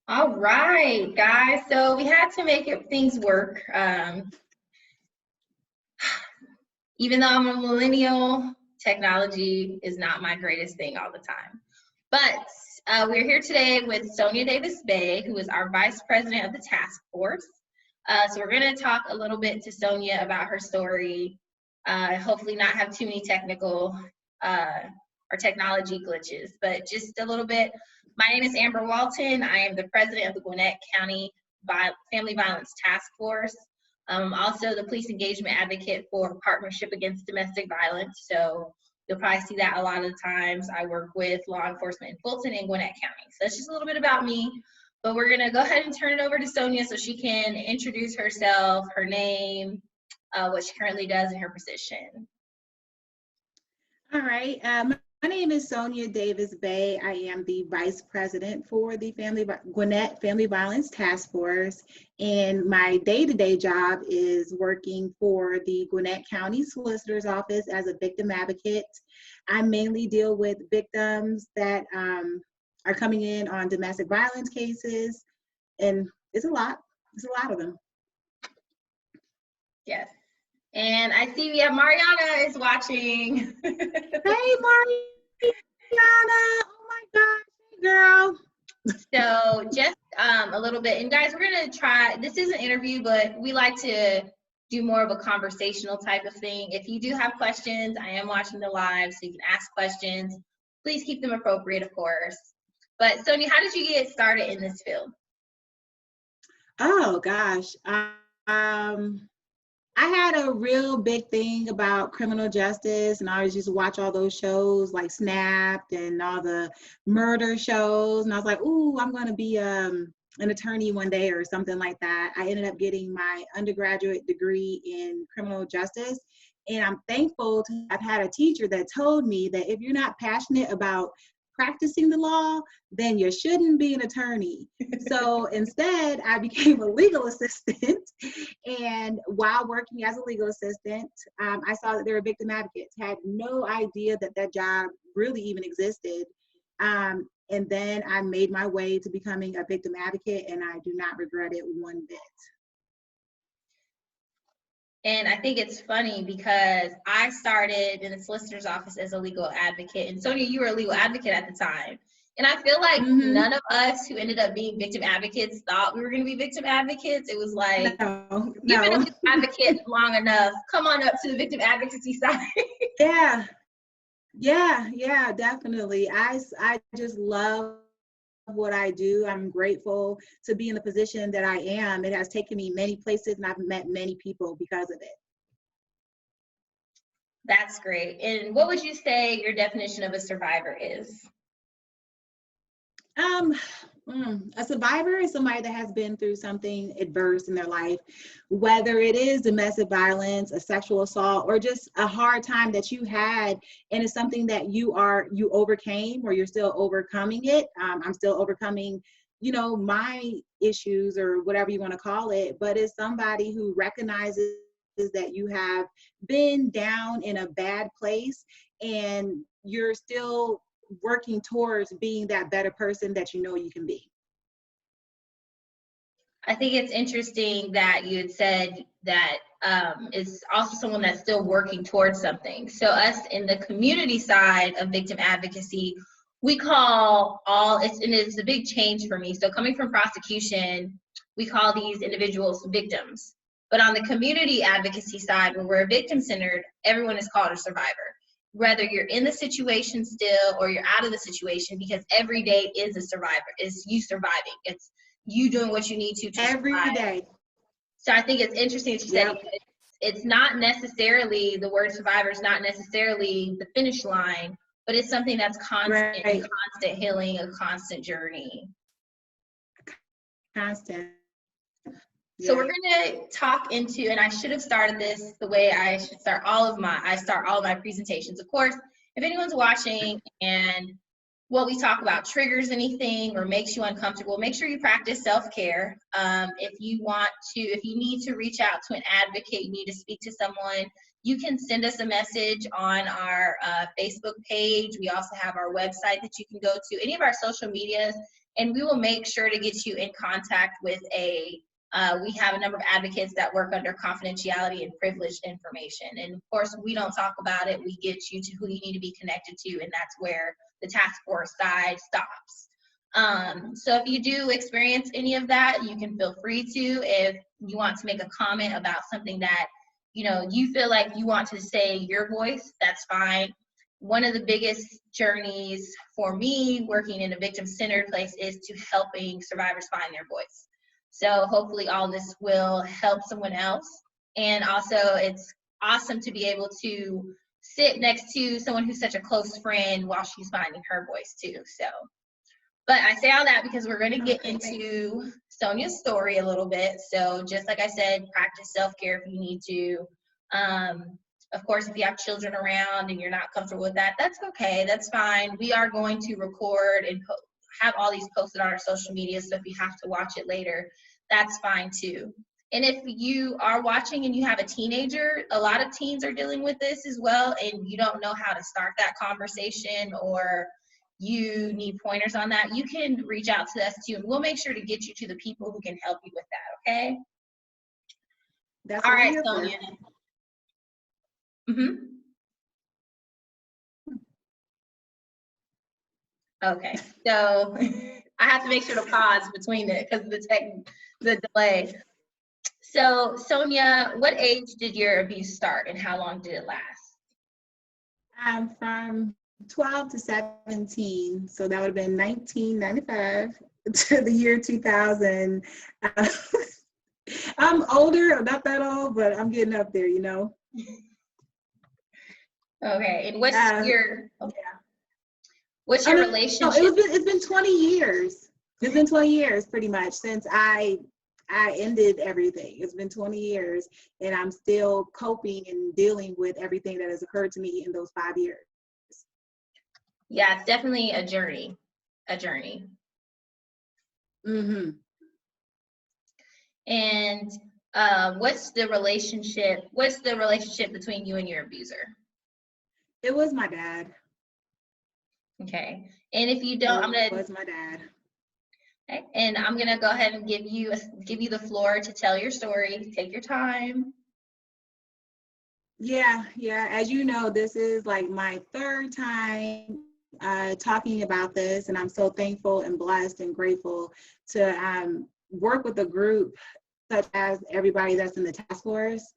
All right, guys. So we had to make things work. Even though I'm a millennial, technology is not my greatest thing all the time. But we're here today with Sonia Davis Bay, who is our Vice President of the task force. So we're going to talk a little bit to Sonia about her story. Hopefully, not have too many technical or technology glitches, but just a little bit. My name is Amber Walton. I am the president of the Gwinnett County Family Violence Task Force. Also the police engagement advocate for Partnership Against Domestic Violence. So you'll probably see that a lot of the times. I work with law enforcement in Fulton and Gwinnett County. So that's just a little bit about me. But we're going to go ahead and turn it over to Sonia so she can introduce herself, her name, what she currently does in her position. All right. My name is Sonia Davis Bay. I am the Vice President for the Gwinnett Family Violence Task Force. And my day-to-day job is working for the Gwinnett County Solicitor's Office as a victim advocate. I mainly deal with victims that are coming in on domestic violence cases. And it's a lot. It's a lot of them. Yes. And I see we have Mariana is watching. Hey, Mariana. Oh my gosh, hey girl. So just a little bit, and guys, we're gonna try, this is an interview, but we like to do more of a conversational type of thing. If you do have questions, I am watching the live, so you can ask questions. Please keep them appropriate, of course. But Sonia, how did you get started in this field? Oh gosh. I had a real big thing about criminal justice, and I always used to watch all those shows like Snapped and all the murder shows. And I was like, ooh, I'm going to be an attorney one day or something like that. I ended up getting my undergraduate degree in criminal justice. And I'm thankful to have had a teacher that told me that if you're not passionate about practicing the law, then you shouldn't be an attorney. So instead, I became a legal assistant. And while working as a legal assistant, I saw that there were victim advocates. Had no idea that that job really even existed. And then I made my way to becoming a victim advocate, and I do not regret it one bit. And I think it's funny because I started in the solicitor's office as a legal advocate. And Sonia, you were a legal advocate at the time. And I feel like none of us who ended up being victim advocates thought we were going to be victim advocates. It was like, you've been a victim advocate long enough. Come on up to the victim advocacy side. Yeah, definitely. I just love what I do. I'm grateful to be in the position that I am. It has taken me many places, and I've met many people because of it. That's great. And what would you say your definition of a survivor is? A survivor is somebody that has been through something adverse in their life, whether it is domestic violence, a sexual assault, or just a hard time that you had, and it's something that you overcame, or you're still overcoming it. I'm still overcoming, my issues or whatever you want to call it, but it's somebody who recognizes that you have been down in a bad place and you're still working towards being that better person that you know you can be. I think it's interesting that you had said that is also someone that's still working towards something. So us in the community side of victim advocacy, we call and it's a big change for me. So coming from prosecution, we call these individuals victims. But on the community advocacy side, where we're victim-centered, everyone is called a survivor. Whether you're in the situation still or you're out of the situation, because every day is a survivor. It's you surviving. It's you doing what you need to every survive. Day. So I think it's interesting that you said it's not necessarily, the word survivor is not necessarily the finish line, but it's something that's constant, constant healing, a constant journey. Constant. So we're going to talk into, and I should have started this the way I should start all of my presentations. Of course, if anyone's watching and what we talk about triggers anything or makes you uncomfortable, make sure you practice self-care. If you need to reach out to an advocate, you need to speak to someone, you can send us a message on our Facebook page. We also have our website that you can go to, any of our social medias, and we will make sure to get you in contact with we have a number of advocates that work under confidentiality and privileged information. And of course, we don't talk about it. We get you to who you need to be connected to, and that's where the task force side stops. So if you do experience any of that, you can feel free to. If you want to make a comment about something that, you know, you feel like you want to say your voice, that's fine. One of the biggest journeys for me working in a victim-centered place is to helping survivors find their voice. So hopefully all this will help someone else. And also it's awesome to be able to sit next to someone who's such a close friend while she's finding her voice too. So, but I say all that because we're going to get into Sonia's story a little bit. So just like I said, practice self-care if you need to. Of course, if you have children around and you're not comfortable with that, that's okay. That's fine. We are going to record and have all these posted on our social media. So if you have to watch it later, that's fine too. And if you are watching and you have a teenager, a lot of teens are dealing with this as well, and you don't know how to start that conversation, or you need pointers on that, you can reach out to us too, and we'll make sure to get you to the people who can help you with that, okay? That's all right, Sonia. Okay, so I have to make sure to pause between it because of the delay. So Sonia, what age did your abuse start and how long did it last? From 12 to 17, so that would have been 1995 to the year 2000. I'm older, not that old, but I'm getting up there, you know. Okay, and what's your relationship? No, it's been 20 years. It's been 20 years pretty much since I ended everything. It's been 20 years and I'm still coping and dealing with everything that has occurred to me in those 5 years. Yeah, it's definitely a journey. Mm-hmm. And what's the relationship between you and your abuser? It was my dad. Okay. And if you don't, it was my dad. Okay. And I'm gonna go ahead and give you the floor to tell your story. Take your time. Yeah. As you know, this is like my third time talking about this, and I'm so thankful and blessed and grateful to work with a group such as everybody that's in the task force.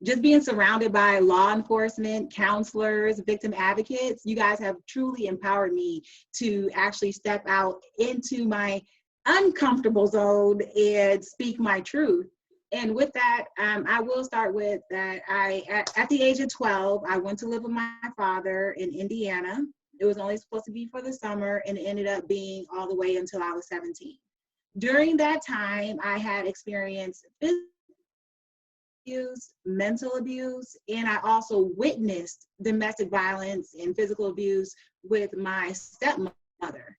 Just being surrounded by law enforcement, counselors, victim advocates, you guys have truly empowered me to actually step out into my uncomfortable zone and speak my truth. And with that, I will start with that. At the age of 12, I went to live with my father in Indiana. It was only supposed to be for the summer, and it ended up being all the way until I was 17. During that time, I had experienced physical abuse, mental abuse, and I also witnessed domestic violence and physical abuse with my stepmother.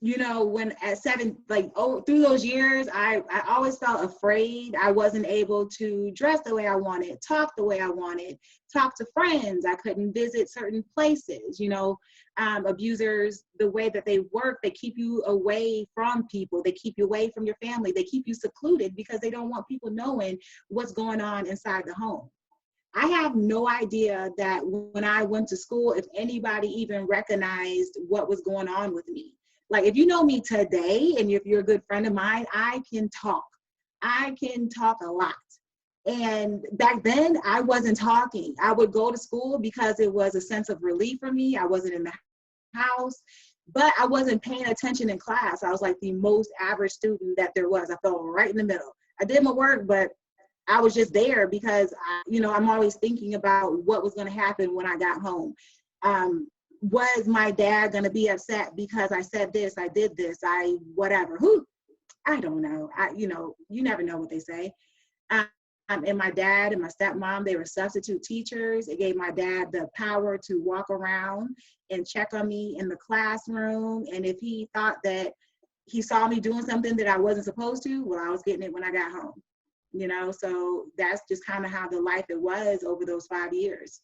You know, when at 7, through those years, I always felt afraid. I wasn't able to dress the way I wanted, talk the way I wanted, talk to friends. I couldn't visit certain places. You know, abusers, the way that they work, they keep you away from people. They keep you away from your family. They keep you secluded because they don't want people knowing what's going on inside the home. I have no idea that when I went to school, if anybody even recognized what was going on with me. Like, if you know me today and if you're a good friend of mine, I can talk. I can talk a lot. And back then, I wasn't talking. I would go to school because it was a sense of relief for me. I wasn't in the house, but I wasn't paying attention in class. I was like the most average student that there was. I fell right in the middle. I did my work, but I was just there because, I'm always thinking about what was going to happen when I got home. Was my dad going to be upset because I said this, I did this, whatever. I don't know. You never know what they say. And my dad and my stepmom, they were substitute teachers. It gave my dad the power to walk around and check on me in the classroom. And if he thought that he saw me doing something that I wasn't supposed to, well, I was getting it when I got home. So that's just kind of how the life it was over those 5 years.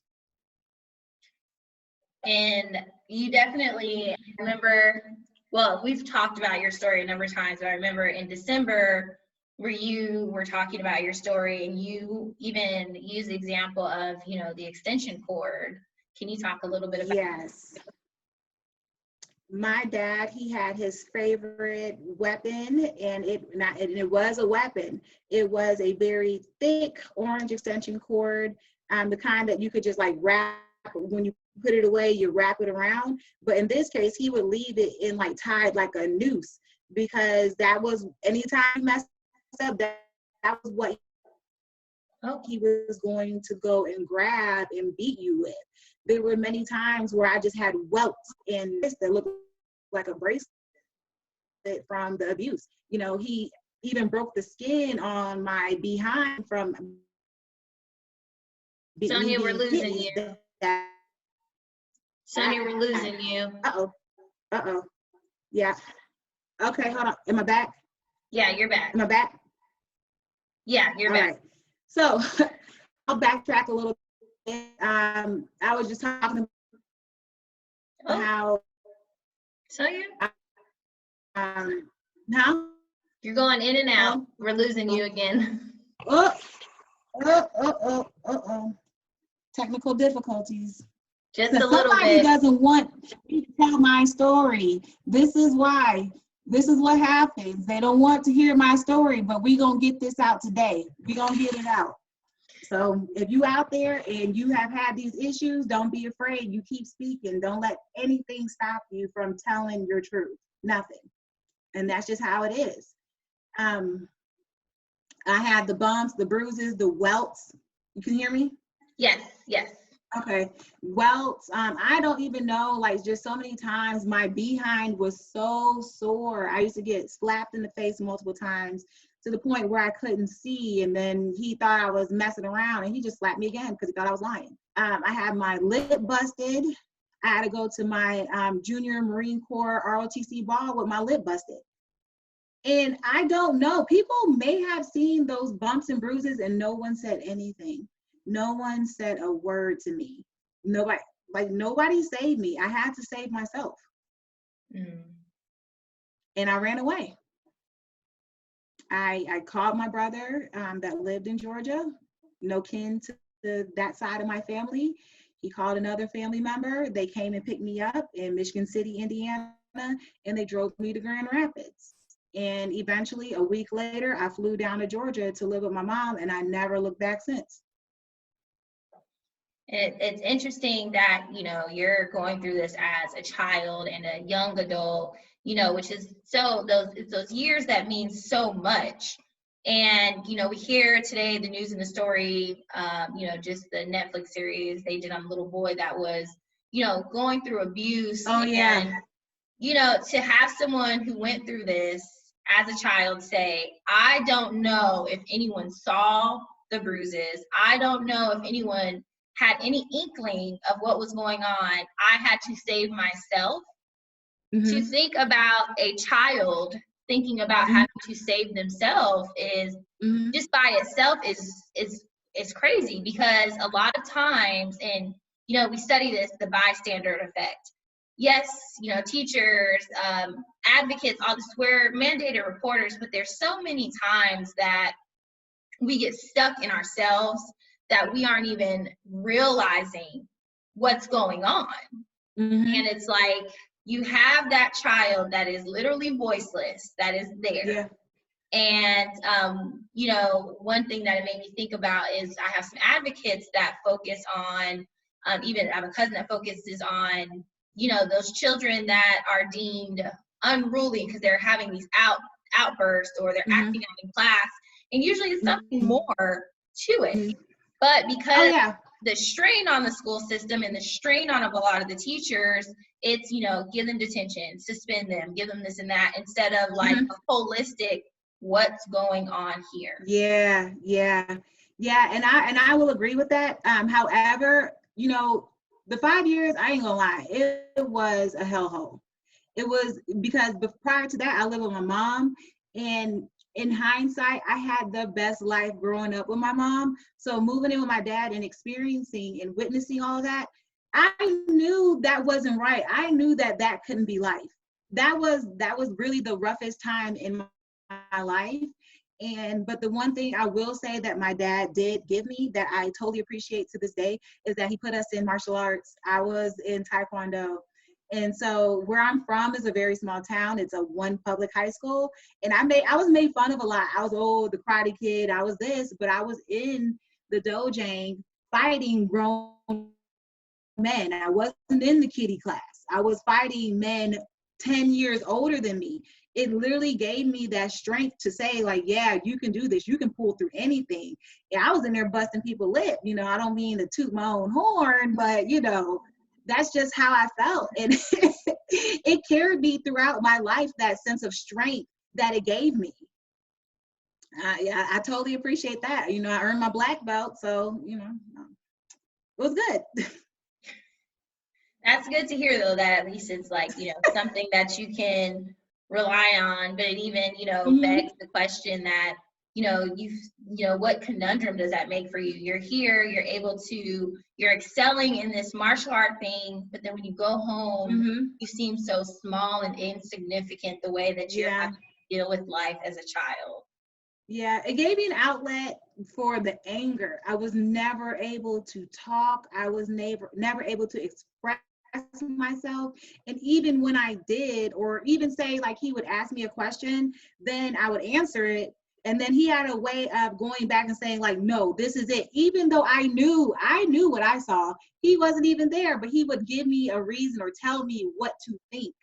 And you definitely, I remember, well, we've talked about your story a number of times, but I remember in December where you were talking about your story and you even used the example of, you know, the extension cord. Can you talk a little bit about Yes. My dad, he had his favorite weapon, and it was a weapon. It was a very thick orange extension cord, the kind that you could just like wrap when you put it away, you wrap it around. But in this case, he would leave it in like tied like a noose, because that was anytime you messed up, that was what Oh, he was going to go and grab and beat you with. There were many times where I just had welts in this that looked like a bracelet from the abuse. You know, he even broke the skin on my behind from me Sonia, we're being losing you. hit. Sonia, we're losing you. Uh-oh. Uh-oh. Yeah. Okay, hold on. Am I back? Yeah, you're back. Am I back? Yeah, you're All back. right. So I'll backtrack a little bit. I was just talking about Oh, how Sonia, now you're going in and out. We're losing you again. oh, technical difficulties. Just Because a little somebody bit. doesn't want me to tell my story. This is why. This is what happens. They don't want to hear my story, but we gonna get this out today. We gonna get it out. So if you out there and you have had these issues, don't be afraid. You keep speaking. Don't let anything stop you from telling your truth. Nothing. And that's just how it is. I had the bumps, the bruises, the welts. You can hear me? Yes, yes. Okay. Welts. I don't even know, like just so many times my behind was so sore. I used to get slapped in the face multiple times to the point where I couldn't see. And then he thought I was messing around and he just slapped me again because he thought I was lying. I had my lip busted. I had to go to my junior Marine Corps ROTC ball with my lip busted. And I don't know, people may have seen those bumps and bruises and no one said anything. No one said a word to me. Nobody saved me. I had to save myself. Mm. And I ran away. I called my brother that lived in Georgia, no kin to that side of my family. He called another family member. They came and picked me up in Michigan City, Indiana, and they drove me to Grand Rapids. And eventually, a week later, I flew down to Georgia to live with my mom, and I never looked back since. It's interesting that, you know, you're going through this as a child and a young adult, you know, which is so those years that mean so much. And, you know, we hear today the news and the story, you know, just the Netflix series they did on the little boy that was, you know, going through abuse. Oh, yeah. And, you know, to have someone who went through this as a child say, I don't know if anyone saw the bruises. I don't know if anyone had any inkling of what was going on. I had to save myself. To think about a child thinking about having to save themselves is just by itself is crazy, because a lot of times, and you know, we study this, the bystander effect. Yes, you know, teachers, advocates, all this, we're mandated reporters, but there's so many times that we get stuck in ourselves that we aren't even realizing what's going on. And it's like you have that child that is literally voiceless, that is there. Yeah. And you know, one thing that it made me think about is I have some advocates that focus on, even I have a cousin that focuses on, you know, those children that are deemed unruly because they're having these outbursts or they're acting out in class. And usually it's something more to it. But because the strain on the school system and the strain on a lot of the teachers, it's, you know, give them detention, suspend them, give them this and that, instead of like a holistic, what's going on here. Yeah. And I will agree with that. However, you know, the 5 years, I ain't gonna lie, it was a hellhole. It was because prior to that, I lived with my mom, and in hindsight, I had the best life growing up with my mom. So moving in with my dad and experiencing and witnessing all of that, I knew that wasn't right. I knew that that couldn't be life. That was really the roughest time in my life. And but the one thing I will say that my dad did give me that I totally appreciate to this day is that he put us in martial arts. I was in Taekwondo. And so where I'm from is a very small town. It's a one public high school. And I was made fun of a lot. I was, oh, the karate kid, I was this, but I was in the dojang fighting grown men. I wasn't in the kiddie class. I was fighting men 10 years older than me. It literally gave me that strength to say, like, yeah, you can do this. You can pull through anything. Yeah, I was in there busting people lip. You know, I don't mean to toot my own horn, but, you know, that's just how I felt. And it carried me throughout my life, that sense of strength that it gave me. I totally appreciate that. You know, I earned my black belt, so, you know, it was good. That's good to hear, though, that at least it's like, you know, something that you can rely on, but it even, you know, begs the question that, you know, what conundrum does that make for you? You're here, you're excelling in this martial art thing, but then when you go home, you seem so small and insignificant the way that you're having to deal with life as a child. Yeah, it gave me an outlet for the anger. I was never able to talk. I was never able to express myself. And even when I did, or even say, like, he would ask me a question, then I would answer it. And then he had a way of going back and saying, like, no, this is it. Even though I knew what I saw, he wasn't even there, but he would give me a reason or tell me what to think.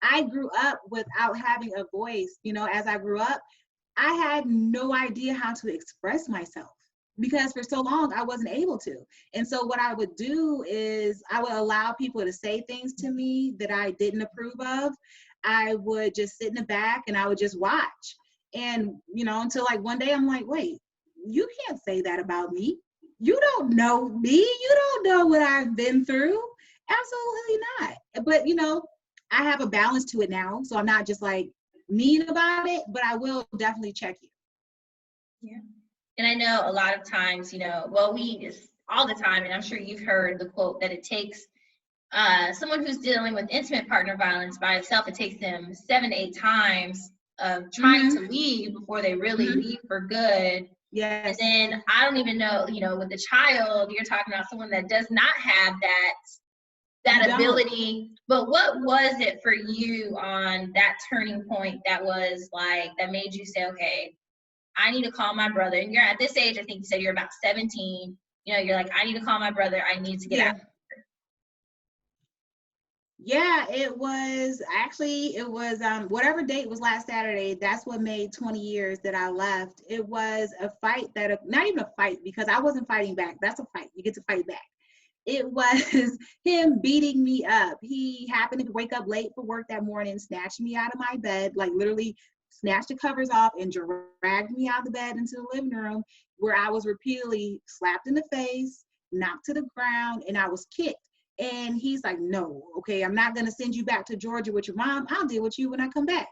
I grew up without having a voice. You know, as I grew up, I had no idea how to express myself because for so long I wasn't able to. And so what I would do is I would allow people to say things to me that I didn't approve of. I would just sit in the back and I would just watch. And, you know, until like one day I'm like, wait, you can't say that about me. You don't know me. You don't know what I've been through. Absolutely not. But, you know, I have a balance to it now. So I'm not just like mean about it, but I will definitely check you. Yeah. And I know a lot of times, you know, well, we just all the time, and I'm sure you've heard the quote that it takes someone who's dealing with intimate partner violence by itself, it takes them 7 to 8 times of trying to leave before they really leave for good. Yes. And then I don't even know, you know, with the child, you're talking about someone that does not have that ability. But what was it for you on that turning point that was like, that made you say, okay, I need to call my brother? And you're at this age, I think you said you're about 17. You know, you're like, I need to call my brother. I need to get out. Yeah, it was whatever date was last Saturday, that's what made 20 years that I left. It was a fight not even a fight, because I wasn't fighting back. That's a fight. You get to fight back. It was him beating me up. He happened to wake up late for work that morning, snatched me out of my bed, like literally snatched the covers off and dragged me out of the bed into the living room, where I was repeatedly slapped in the face, knocked to the ground, and I was kicked. And he's like, no, okay, I'm not going to send you back to Georgia with your mom. I'll deal with you when I come back.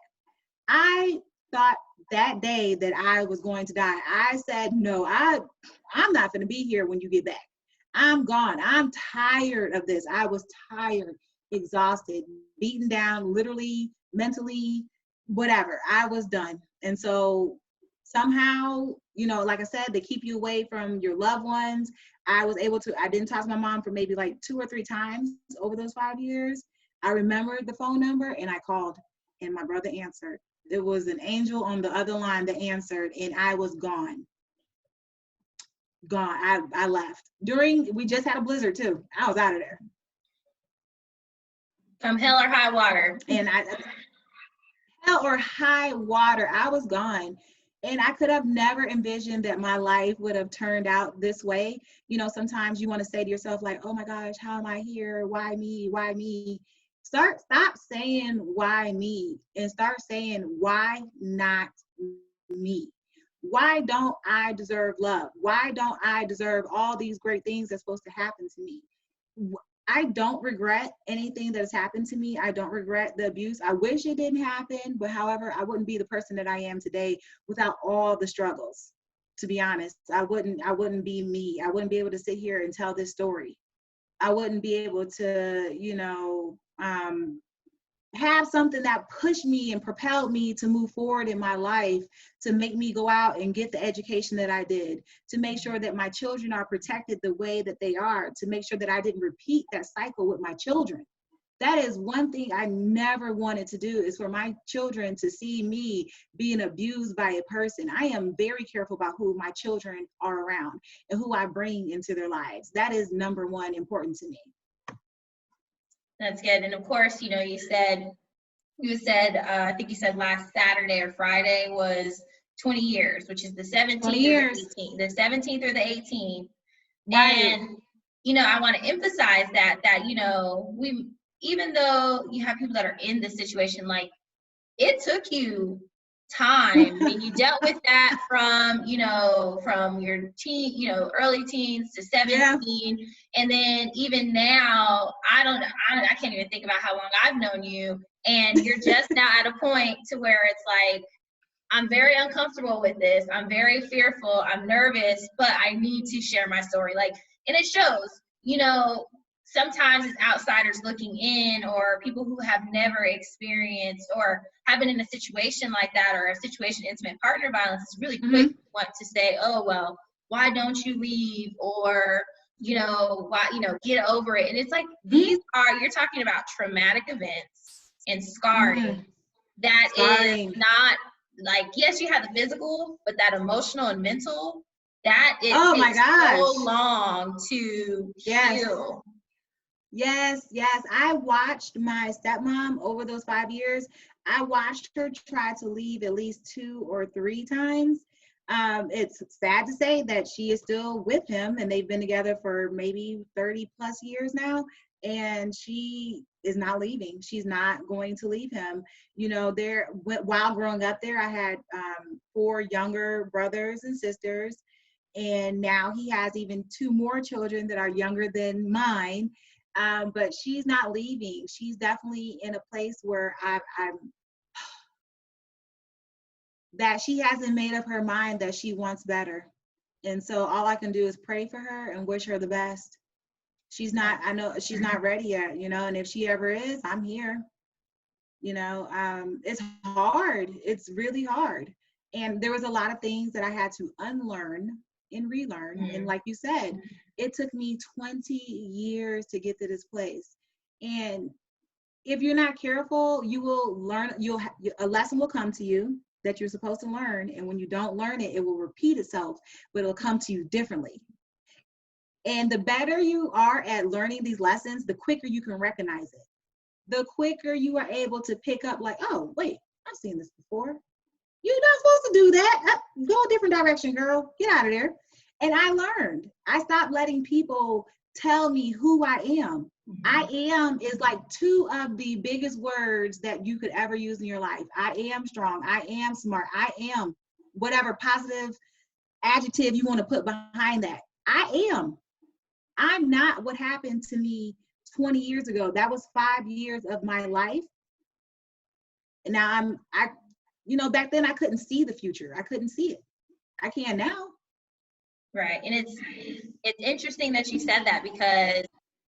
I thought that day that I was going to die. I said, no, I'm not going to be here when you get back. I'm gone. I'm tired of this. I was tired, exhausted, beaten down, literally, mentally, whatever. I was done. And so somehow, you know, like I said, they keep you away from your loved ones. I didn't talk to my mom for maybe like 2 or 3 times over those 5 years. I remembered the phone number and I called and my brother answered. There was an angel on the other line that answered and I was gone. I left. We just had a blizzard too. I was out of there. From hell or high water. And hell or high water, I was gone. And I could have never envisioned that my life would have turned out this way. You know, sometimes you want to say to yourself, like, oh my gosh, how am I here? Why me? Why me? Stop saying why me and start saying why not me? Why don't I deserve love? Why don't I deserve all these great things that's supposed to happen to me? I don't regret anything that has happened to me. I don't regret the abuse. I wish it didn't happen, but however, I wouldn't be the person that I am today without all the struggles. To be honest, I wouldn't be me. I wouldn't be able to sit here and tell this story. I wouldn't be able to, have something that pushed me and propelled me to move forward in my life, to make me go out and get the education that I did, to make sure that my children are protected the way that they are, to make sure that I didn't repeat that cycle with my children. That is one thing I never wanted to do, is for my children to see me being abused by a person. I am very careful about who my children are around and who I bring into their lives. That is number one important to me. That's good. And of course, you said, I think you said last Saturday or Friday was 20 years, which is the 17th, 20 years. Or the 18th, the 17th or the 18th. Right. And, I want to emphasize that, we, even though you have people that are in this situation, like, it took you time and you dealt with that from your teen, early teens to 17. Yeah. And then even now, I can't even think about how long I've known you, and you're just now at a point to where it's like, I'm very uncomfortable with this, I'm very fearful, I'm nervous, but I need to share my story. Like, and it shows, sometimes it's outsiders looking in, or people who have never experienced or have been in a situation like that, or a situation of intimate partner violence. It's really quick to want to say, oh, well, why don't you leave? Or, why, get over it. And it's like, you're talking about traumatic events and scarring. That is not like, yes, you have the physical, but that emotional and mental, that it takes so long to heal. Yes. I watched my stepmom over those 5 years. I watched her try to leave at least 2 or 3 times. It's sad to say that she is still with him, and they've been together for maybe 30 plus years now, and she is not leaving. She's not going to leave him. While growing up there, I had 4 younger brothers and sisters, and now he has even 2 more children that are younger than mine. But she's not leaving. She's definitely in a place where that she hasn't made up her mind that she wants better. And so all I can do is pray for her and wish her the best. I know she's not ready yet, and if she ever is, I'm here. It's hard. It's really hard. And there was a lot of things that I had to unlearn and relearn. And like you said, it took me 20 years to get to this place. And if you're not careful, you will learn, a lesson will come to you that you're supposed to learn. And when you don't learn it, it will repeat itself, but it'll come to you differently. And the better you are at learning these lessons, the quicker you can recognize it. The quicker you are able to pick up, like, oh, wait, I've seen this before. You're not supposed to do that. Go a different direction, girl. Get out of there. And I learned. I stopped letting people tell me who I am. I am is like 2 of the biggest words that you could ever use in your life. I am strong. I am smart. I am whatever positive adjective you want to put behind that. I am. I'm not what happened to me 20 years ago. That was 5 years of my life. And now back then I couldn't see the future. I couldn't see it. I can now. Right. And it's interesting that you said that, because,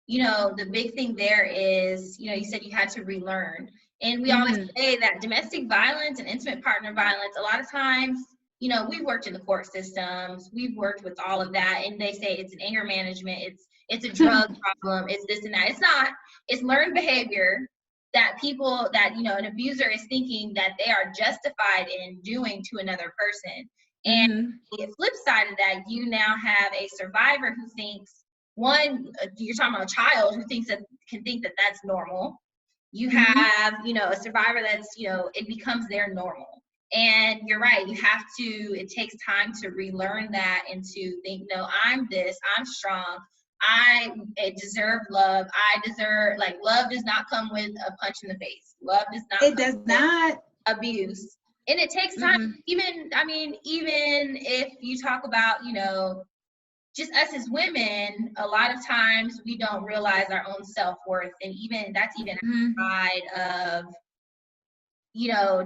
the big thing there is, you said you had to relearn. And we always say that domestic violence and intimate partner violence, a lot of times, we've worked in the court systems, we've worked with all of that, and they say it's an anger management, it's a drug problem, it's this and that. It's not. It's learned behavior that people, that, an abuser is thinking that they are justified in doing to another person. And the flip side of that, you now have a survivor who thinks, you're talking about a child who can think that that's normal. You have, a survivor that's, it becomes their normal. And you're right, it takes time to relearn that and to think, no, I'm strong. I deserve love. Love does not come with a punch in the face. Love does not. It does not. Abuse. And it takes time. Even if you talk about, just us as women, a lot of times we don't realize our own self-worth. And that's even outside of,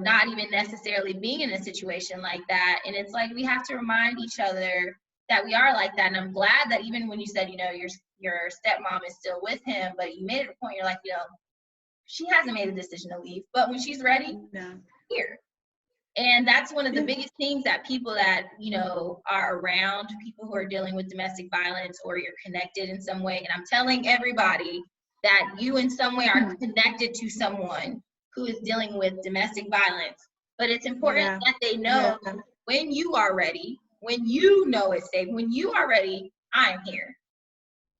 not even necessarily being in a situation like that. And it's like, we have to remind each other that we are like that. And I'm glad that even when you said, your stepmom is still with him, but you made it a point, you're like, she hasn't made a decision to leave, but when she's ready, here. And that's one of the biggest things that people that, are around people who are dealing with domestic violence, or you're connected in some way. And I'm telling everybody that you in some way are connected to someone who is dealing with domestic violence. But it's important that they know when you are ready, when you know it's safe, when you are ready, I'm here.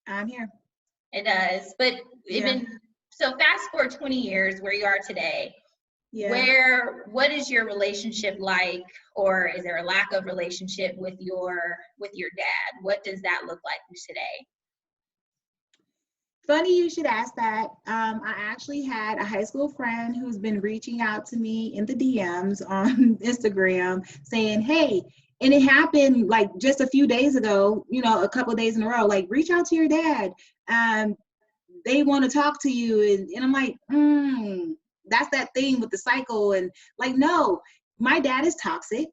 I'm here. It does. But so fast forward 20 years where you are today. What is your relationship like, or is there a lack of relationship with your dad? What does that look like today? Funny you should ask that. I actually had a high school friend who's been reaching out to me in the DMs on Instagram saying, hey, and it happened like just a few days ago, a couple of days in a row, like, reach out to your dad. They want to talk to you. And I'm like, that's that thing with the cycle. And like, no, my dad is toxic.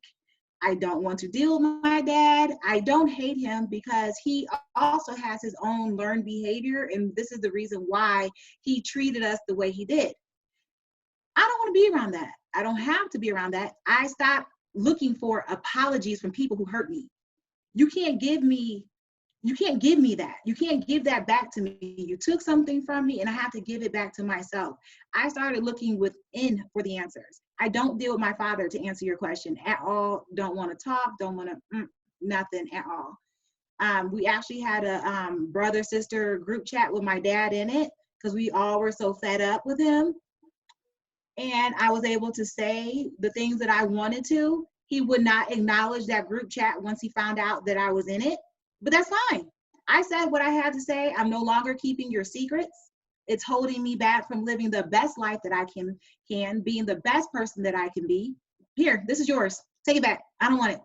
I don't want to deal with my dad. I don't hate him because he also has his own learned behavior. And this is the reason why he treated us the way he did. I don't want to be around that. I don't have to be around that. I stopped looking for apologies from people who hurt me. You can't give me that. You can't give that back to me. You took something from me and I have to give it back to myself. I started looking within for the answers. I don't deal with my father to answer your question at all. Don't want to talk, don't want to, nothing at all. We actually had a brother-sister group chat with my dad in it because we all were so fed up with him. And I was able to say the things that I wanted to. He would not acknowledge that group chat once he found out that I was in it. But that's fine. I said what I had to say. I'm no longer keeping your secrets. It's holding me back from living the best life that I can, being the best person that I can be. Here, this is yours. Take it back. I don't want it.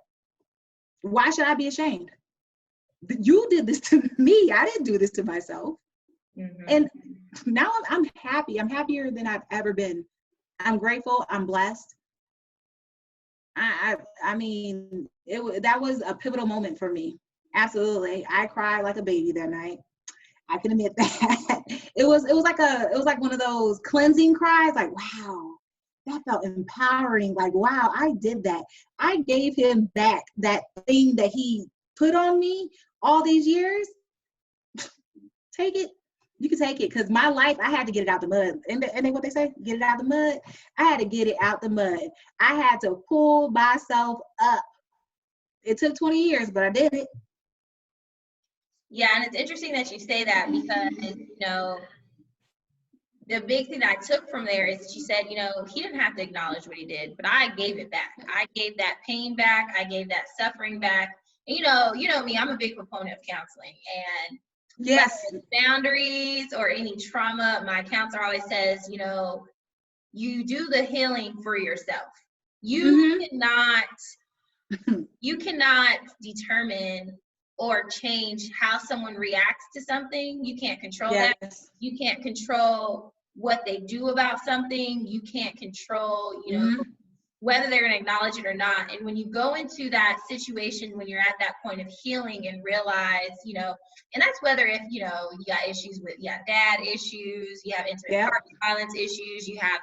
Why should I be ashamed? You did this to me. I didn't do this to myself. Mm-hmm. And now I'm happy. I'm happier than I've ever been. I'm grateful. I'm blessed. I mean, that was a pivotal moment for me. Absolutely. I cried like a baby that night. I can admit that. It was like one of those cleansing cries, like, wow, that felt empowering. Like, wow, I did that. I gave him back that thing that he put on me all these years. Take it. You can take it. Because my life, I had to get it out the mud. And then what they say, get it out the mud. I had to get it out the mud. I had to pull myself up. It took 20 years, but I did it. Yeah, and it's interesting that you say that because, the big thing that I took from there is she said, he didn't have to acknowledge what he did, but I gave it back. I gave that pain back. I gave that suffering back. And, you know me, I'm a big proponent of counseling. And yes, boundaries or any trauma, my counselor always says, you do the healing for yourself. You cannot determine or change how someone reacts to something. You can't control that. You can't control what they do about something. You can't control, whether they're going to acknowledge it or not. And when you go into that situation, when you're at that point of healing and realize, and that's whether if, you got issues with, dad issues, you have intimate partner violence issues, you have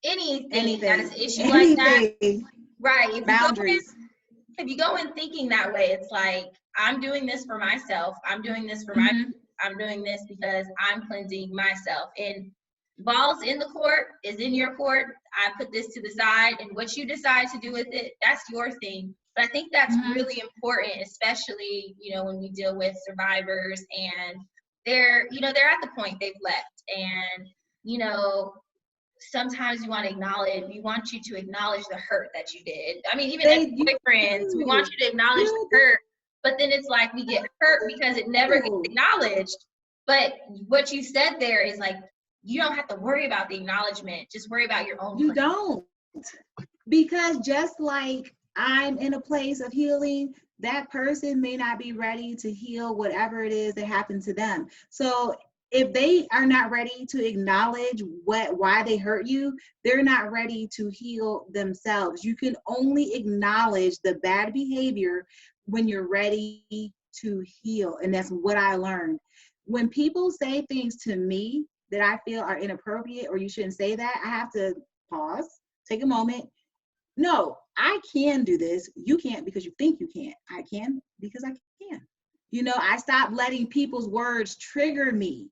anything that is an issue like that. Right. Boundaries. If you go in thinking that way, it's like, I'm doing this for myself. I'm doing this for I'm doing this because I'm cleansing myself. And balls in the court is in your court. I put this to the side, and what you decide to do with it, that's your thing. But I think that's really important, especially, when we deal with survivors and they're at the point they've left. And, sometimes we want you to acknowledge the hurt that you did. I mean, even as boyfriends, we want you to acknowledge the hurt, but then it's like we get hurt because it never gets acknowledged. But what you said there is like, you don't have to worry about the acknowledgement. Just worry about your own. You don't. Because just like I'm in a place of healing, that person may not be ready to heal whatever it is that happened to them. So if they are not ready to acknowledge why they hurt you, they're not ready to heal themselves. You can only acknowledge the bad behavior when you're ready to heal. And that's what I learned. When people say things to me that I feel are inappropriate or you shouldn't say that, I have to pause, take a moment. No, I can do this. You can't because you think you can't. I can because I can. You know, I stopped letting people's words trigger me.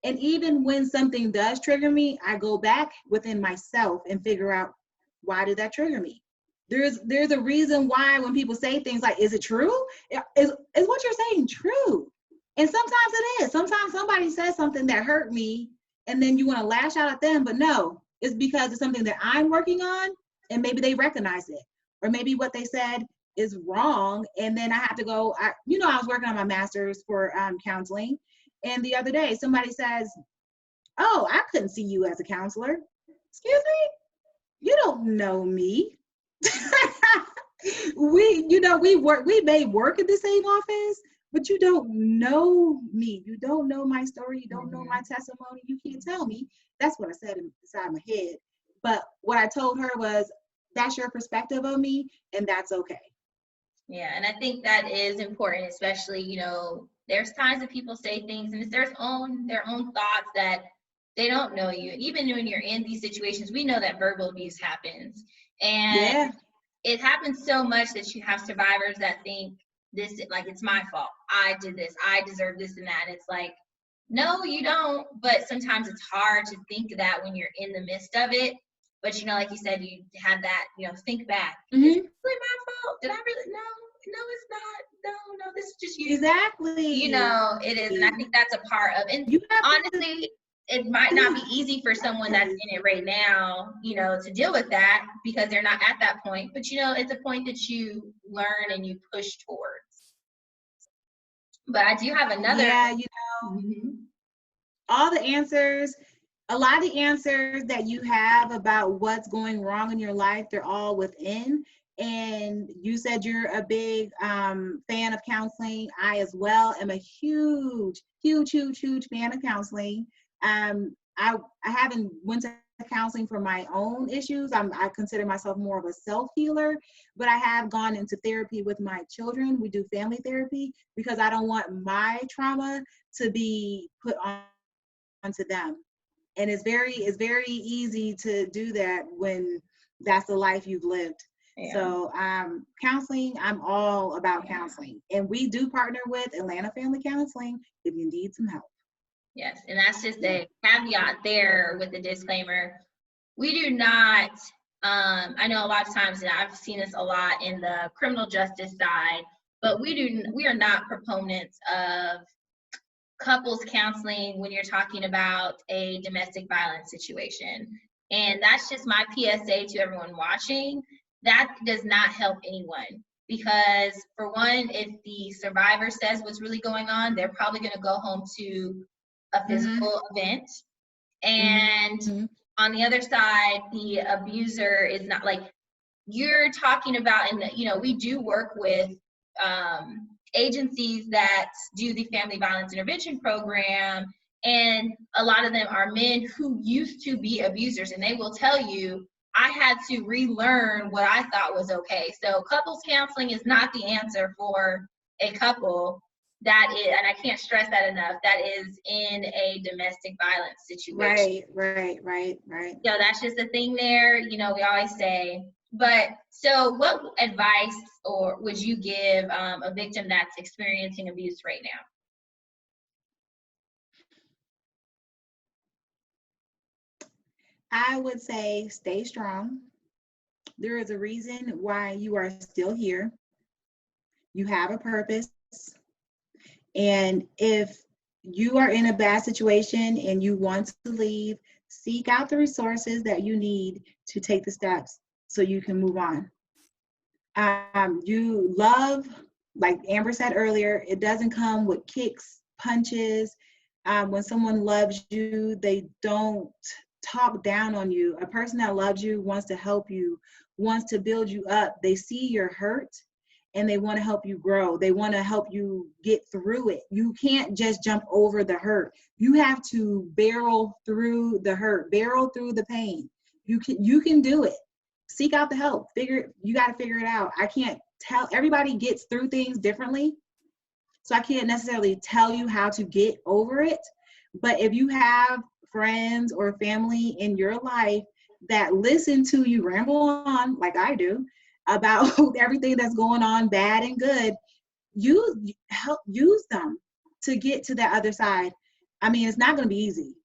And even when something does trigger me, I go back within myself and figure out, why did that trigger me? There's a reason why when people say things like, is it true? Is what you're saying true? And sometimes it is. Sometimes somebody says something that hurt me and then you want to lash out at them, but no, it's because it's something that I'm working on and maybe they recognize it. Or maybe what they said is wrong. And then I have to go, I was working on my master's for counseling. And the other day somebody says, oh, I couldn't see you as a counselor. Excuse me? You don't know me. we may work in the same office, but you don't know me. You don't know my story. You don't know my testimony. You can't tell me. That's what I said inside my head. But what I told her was, that's your perspective of me, and that's okay. Yeah, and I think that is important, especially, there's times that people say things and it's their own thoughts that they don't know you. And even when you're in these situations, we know that verbal abuse happens. And it happens so much that you have survivors that think this, like, it's my fault. I did this. I deserve this and that. And it's like, no, you don't. But sometimes it's hard to think that when you're in the midst of it. But, like you said, you had that, think back. Mm-hmm. Is it really my fault? Did I really? No, it's not. No, this is just you. Exactly. It is. And I think that's a part of, and honestly, it might not be easy for someone that's in it right now, to deal with that because they're not at that point. But, it's a point that you learn and you push towards. But I do have another. Yeah, all the answers, a lot of the answers that you have about what's going wrong in your life, they're all within. And you said you're a big fan of counseling. I as well am a huge fan of counseling. I haven't went to counseling for my own issues. I consider myself more of a self-healer, but I have gone into therapy with my children. We do family therapy because I don't want my trauma to be put onto them. And it's very easy to do that when that's the life you've lived. Yeah. So counseling, I'm all about counseling. And we do partner with Atlanta Family Counseling if you need some help. Yes, and that's just a caveat there with the disclaimer. We do not, I know a lot of times, and I've seen this a lot in the criminal justice side, but we are not proponents of couples counseling when you're talking about a domestic violence situation. And that's just my PSA to everyone watching. That does not help anyone because, for one, if the survivor says what's really going on, they're probably going to go home to a physical event. And on the other side, the abuser is not, like you're talking about, and we do work with agencies that do the family violence intervention program, and a lot of them are men who used to be abusers, and they will tell you, I had to relearn what I thought was okay. So couples counseling is not the answer for a couple that is, and I can't stress that enough, that is in a domestic violence situation. Right. So that's just the thing there, we always say. But so what advice or would you give a victim that's experiencing abuse right now? I would say stay strong. There is a reason why you are still here. You have a purpose. And if you are in a bad situation and you want to leave, seek out the resources that you need to take the steps so you can move on. You love, like Amber said earlier, it doesn't come with kicks, punches. When someone loves you, they don't talk down on you. A person that loves you wants to help you, wants to build you up. They see your hurt and they want to help you grow. They want to help you get through it. You can't just jump over the hurt. You have to barrel through the hurt, barrel through the pain. You can do it. Seek out the help. You got to figure it out. I can't tell. Everybody gets through things differently. So I can't necessarily tell you how to get over it. But if you have friends or family in your life that listen to you ramble on, like I do, about everything that's going on, bad and good, use them to get to that other side. I mean, it's not going to be easy.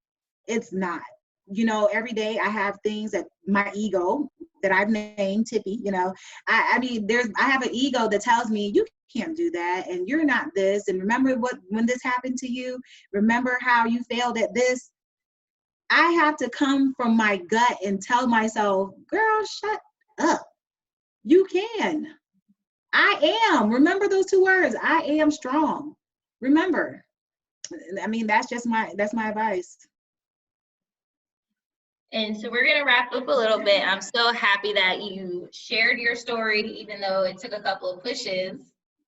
It's not. You know, every day I have things that my ego that I've named Tippy, you know, I mean, I have an ego that tells me you can't do that and you're not this. And remember when this happened to you, remember how you failed at this. I have to come from my gut and tell myself, girl, shut up. You can. I am. Remember those two words. I am strong. Remember. I mean, that's my advice. And so we're going to wrap up a little bit. I'm so happy that you shared your story, even though it took a couple of pushes,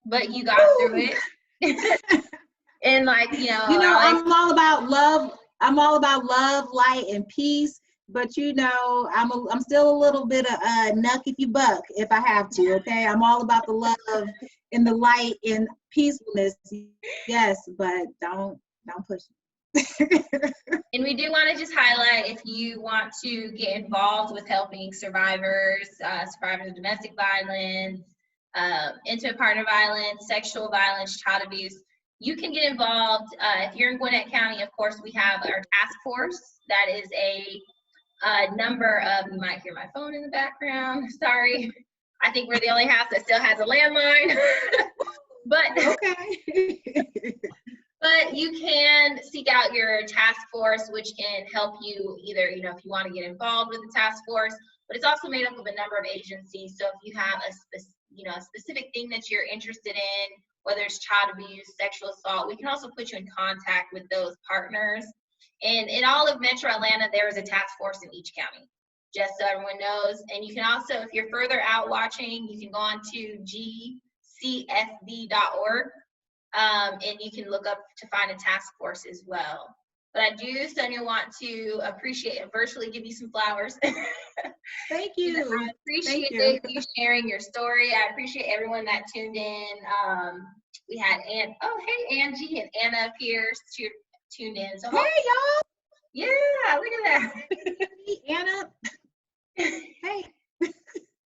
but you got through it. And like, I'm all about love. I'm all about love, light, and peace. But I'm still a little bit of nuck if you buck if I have to. Okay, I'm all about the love and the light and peacefulness. Yes, but don't push it. And we do want to just highlight, if you want to get involved with helping survivors of domestic violence, intimate partner violence, sexual violence, child abuse, you can get involved. If you're in Gwinnett County, of course, we have our task force. That is a number of, you might hear my phone in the background. Sorry. I think we're the only house that still has a landline. But okay. But you can seek out your task force, which can help you either, if you want to get involved with the task force, but it's also made up of a number of agencies. So if you have a specific thing that you're interested in, whether it's child abuse, sexual assault, we can also put you in contact with those partners. And in all of Metro Atlanta, there is a task force in each county, just so everyone knows. And you can also, if you're further out watching, you can go on to gcfb.org. And you can look up to find a task force as well. But I do, Sonia, want to appreciate and virtually give you some flowers. Thank you. I appreciate you sharing your story. I appreciate everyone that tuned in. We had hey, Angie and Anna Pierce tuned in. So hey, y'all. Yeah, look at that. Hey, Anna. Hey.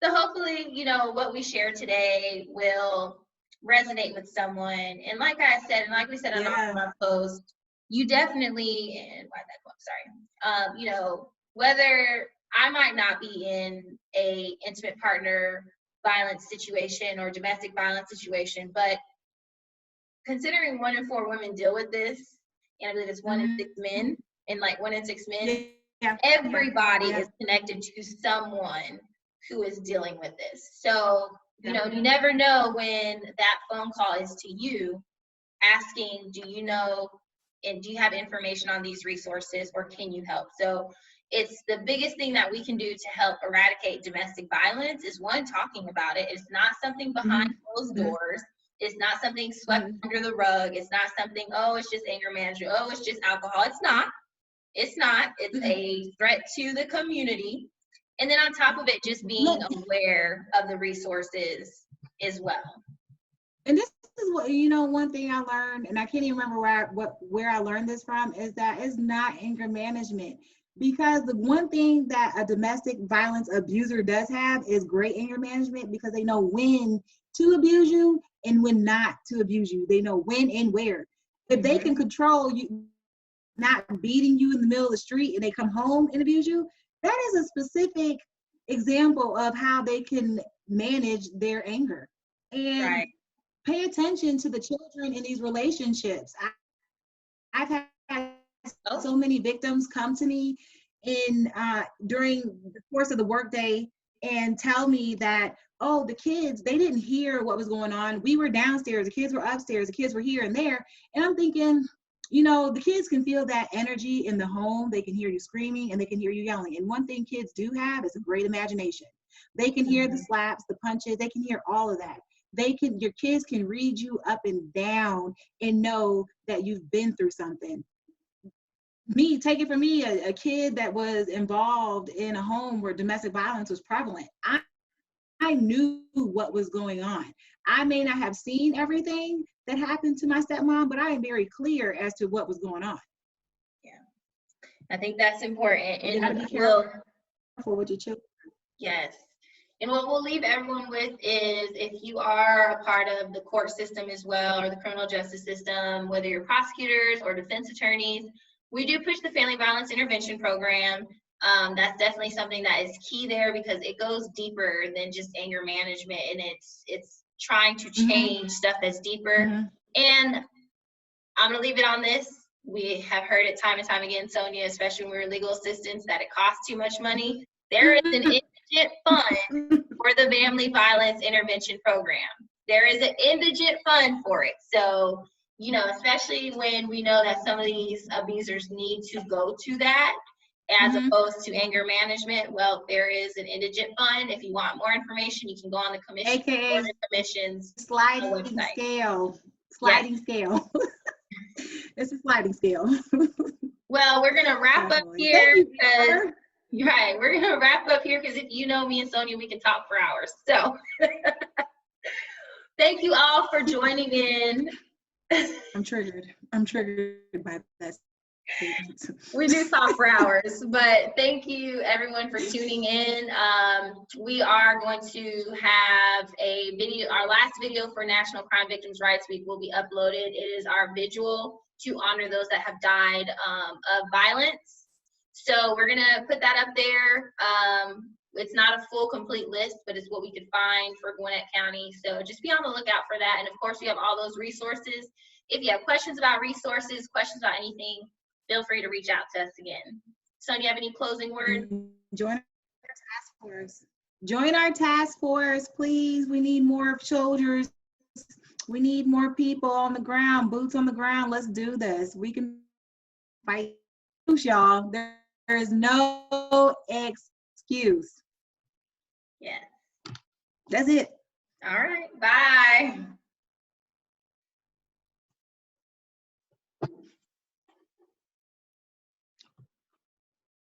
So hopefully, what we shared today will resonate with someone. And like I said, and like we said on our post, you definitely, and why that go? Sorry. Whether I might not be in a intimate partner violence situation or domestic violence situation, but considering 1 in 4 women deal with this, and I believe it's 1 in 6 men, and like 1 in 6 men, everybody is connected to someone who is dealing with this. So you never know when that phone call is to you asking, do you know and do you have information on these resources, or can you help? So it's the biggest thing that we can do to help eradicate domestic violence is, one, talking about it. It's not something behind closed doors. It's not something swept under the rug. It's not something, it's just anger management. It's just alcohol. It's not. It's a threat to the community. And then on top of it, just being aware of the resources as well. And this is what, one thing I learned, and I can't even remember where I learned this from, is that it's not anger management. Because the one thing that a domestic violence abuser does have is great anger management, because they know when to abuse you and when not to abuse you. They know when and where. If they can control you not beating you in the middle of the street and they come home and abuse you, that is a specific example of how they can manage their anger. And pay attention to the children in these relationships. I've had so many victims come to me during the course of the workday and tell me that, the kids, they didn't hear what was going on. We were downstairs, the kids were upstairs, the kids were here and there. And I'm thinking, the kids can feel that energy in the home. They can hear you screaming and they can hear you yelling. And one thing kids do have is a great imagination. They can hear the slaps, the punches, they can hear all of that. Your kids can read you up and down and know that you've been through something. Take it from me, a kid that was involved in a home where domestic violence was prevalent. I knew what was going on. I may not have seen everything, that happened to my stepmom, but I am very clear as to what was going on. Yeah, I think that's important. You gotta be careful with your children. Yes. And what we'll leave everyone with is, if you are a part of the court system as well, or the criminal justice system, whether you're prosecutors or defense attorneys, we do push the family violence intervention program. That's definitely something that is key there, because it goes deeper than just anger management, and it's trying to change stuff that's deeper. And I'm gonna leave it on this. We have heard it time and time again, Sonia, especially when we're legal assistants, that it costs too much money. There is an indigent fund for the family violence intervention program. There is an indigent fund for it. So, you know, especially when we know that some of these abusers need to go to that as opposed to anger management, well, there is an indigent fund. If you want more information, you can go on the commission, AKA or the commission's sliding website. scale. Sliding scale. It's a sliding scale. Well, we're gonna wrap up here because right, we're gonna wrap up here because if you know me and Sonia, we can talk for hours. So thank you all for joining in. I'm triggered. I'm triggered by that. We do talk for hours, but thank you everyone for tuning in. We are going to have a video, our last video for National Crime Victims' Rights Week will be uploaded. It is our vigil to honor those that have died of violence. So we're gonna put that up there. It's not a full complete list, but it's what we could find for Gwinnett County. So just be on the lookout for that. And of course, we have all those resources. If you have questions about resources, questions about anything, feel free to reach out to us again. Sonia, you have any closing words? Join our task force. Join our task force, please. We need more soldiers. We need more people on the ground, boots on the ground. Let's do this. We can fight, y'all. There is no excuse. Yes. That's it. All right. Bye.